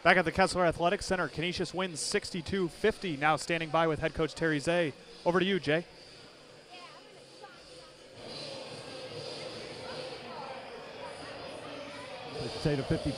Back at the Kessler Athletic Center, Canisius wins 62-50. Now standing by with head coach Terry Zay. Over to you, Jay. Say to 50.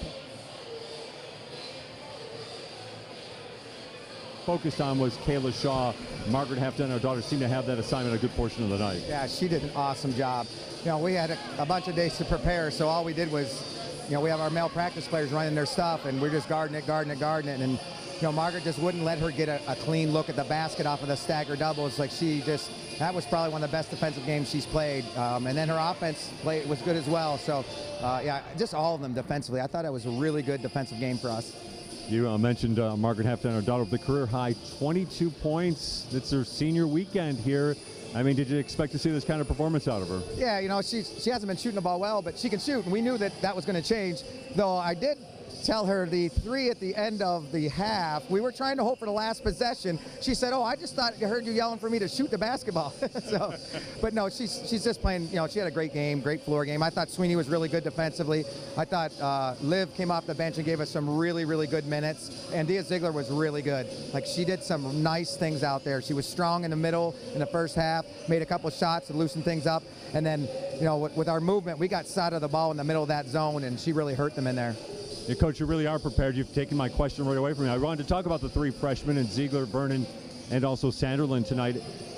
Focused on was Kayla Shaw. Margaret Halfton, our daughter, seemed to have that assignment a good portion of the night. Yeah, she did an awesome job. You know, we had a bunch of days to prepare, so all we did was, you know, we have our male practice players running their stuff, and we're just guarding it. And, you know, Margaret just wouldn't let her get a clean look at the basket off of the stagger doubles. Like, that was probably one of the best defensive games she's played. And then her offense play was good as well. So, yeah, just all of them defensively. I thought it was a really good defensive game for us. You mentioned Margaret Halfton, our daughter, with the career high 22 points. It's her senior weekend here. I mean, did you expect to see this kind of performance out of her? Yeah, you know, she hasn't been shooting the ball well, but she can shoot, and we knew that was going to change. Though I did tell her the three at the end of the half, we were trying to hope for the last possession. She said, "Oh, I just thought I heard you yelling for me to shoot the basketball." So, but no, she's just playing. You know, she had a great game, great floor game. I thought Sweeney was really good defensively. I thought Liv came off the bench and gave us some really, really good minutes. And Dia Ziegler was really good. Like, she did some nice things out there. She was strong in the middle in the first half, made a couple of shots to loosen things up. And then, you know, with our movement, we got side of the ball in the middle of that zone, and she really hurt them in there. Yeah, Coach, you really are prepared. You've taken my question right away from me. I wanted to talk about the three freshmen, and Ziegler, Vernon, and also Sanderlin tonight.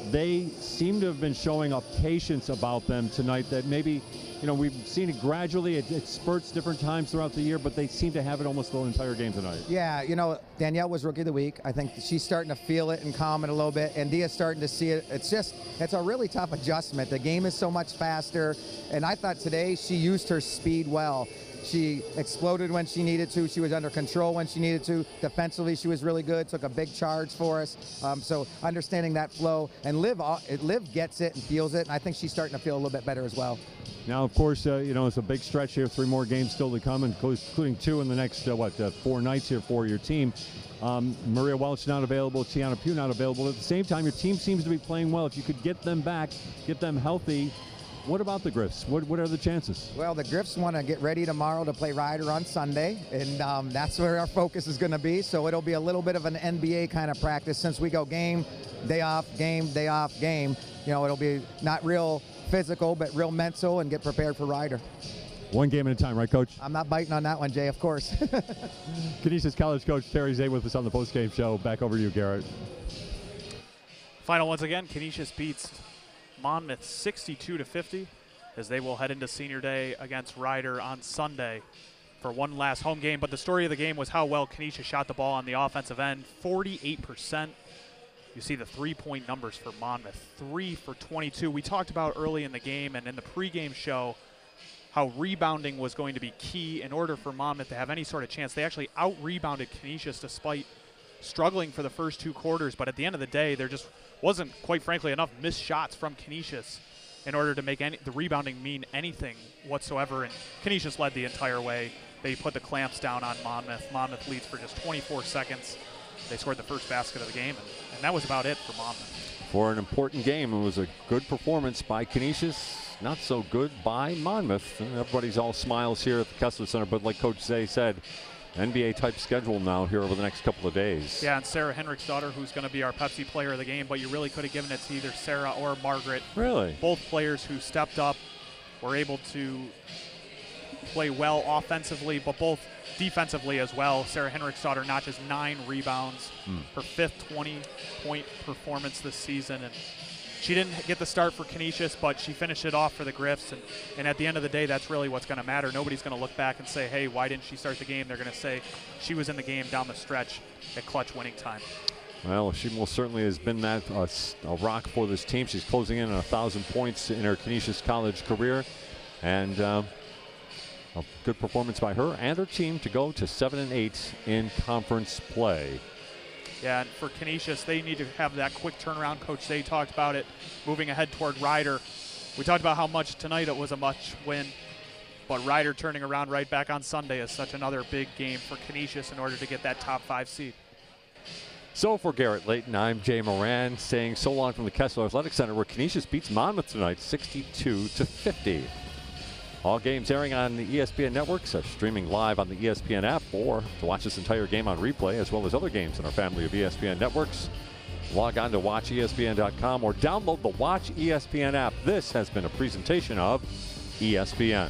They seem to have been showing a patience about them tonight that maybe, you know, we've seen it gradually. It spurts different times throughout the year, but they seem to have it almost the entire game tonight. Yeah, you know, Danielle was Rookie of the Week. I think she's starting to feel it and calm it a little bit, and Dia's starting to see it. It's a really tough adjustment. The game is so much faster, and I thought today she used her speed well. She exploded when she needed to. She was under control when she needed to. Defensively, she was really good, took a big charge for us. So understanding that flow. And Liv gets it and feels it, and I think she's starting to feel a little bit better as well. Now, of course, you know, it's a big stretch here. 3 more games still to come, including 2 in the next, 4 nights here for your team. Maria Welch not available, Tiana Pugh not available. At the same time, your team seems to be playing well. If you could get them back, get them healthy, what about the Griffs? What are the chances? Well, the Griffs want to get ready tomorrow to play Ryder on Sunday, and that's where our focus is going to be. So it'll be a little bit of an NBA kind of practice since we go game, day off, game, day off, game. You know, it'll be not real physical, but real mental, and get prepared for Ryder. 1 game at a time, right, Coach? I'm not biting on that one, Jay, of course. Canisius College coach Terry Zay with us on the Postgame Show. Back over to you, Garrett. Final once again, Canisius beats Monmouth 62-50 as they will head into senior day against Ryder on Sunday for one last home game. But the story of the game was how well Canisius shot the ball on the offensive end, 48%. You see the 3-point numbers for Monmouth, 3 for 22. We talked about early in the game and in the pregame show how rebounding was going to be key in order for Monmouth to have any sort of chance. They actually out-rebounded Canisius despite struggling for the first 2 quarters, but at the end of the day, there just wasn't, quite frankly, enough missed shots from Canisius in order to make the rebounding mean anything whatsoever, and Canisius led the entire way. They put the clamps down on Monmouth. Monmouth leads for just 24 seconds. They scored the first basket of the game, and that was about it for Monmouth. For an important game, it was a good performance by Canisius, not so good by Monmouth. And everybody's all smiles here at the Kessler Center, but like Coach Zay said, NBA-type schedule now here over the next couple of days. Yeah, and Sarah Henrich's daughter, who's going to be our Pepsi player of the game, but you really could have given it to either Sarah or Margaret. Really? Both players who stepped up were able to play well offensively, but both defensively as well. Sarah Henrich's daughter notches 9 rebounds, her 5th 20-point performance this season. And she didn't get the start for Canisius, but she finished it off for the Griffs. And at the end of the day, that's really what's going to matter. Nobody's going to look back and say, hey, why didn't she start the game? They're going to say she was in the game down the stretch at clutch winning time. Well, she most certainly has been that a rock for this team. She's closing in on 1,000 points in her Canisius College career. And a good performance by her and her team to go to 7-8 in conference play. Yeah, and for Canisius, they need to have that quick turnaround. Coach Zay talked about it, moving ahead toward Ryder. We talked about how much tonight it was a much win, but Ryder turning around right back on Sunday is such another big game for Canisius in order to get that top 5 seed. So for Garrett Layton, I'm Jay Moran saying so long from the Kessler Athletic Center, where Canisius beats Monmouth tonight 62-50. All games airing on the ESPN networks, streaming live on the ESPN app, or to watch this entire game on replay, as well as other games in our family of ESPN networks. Log on to watchespn.com or download the Watch ESPN app. This has been a presentation of ESPN.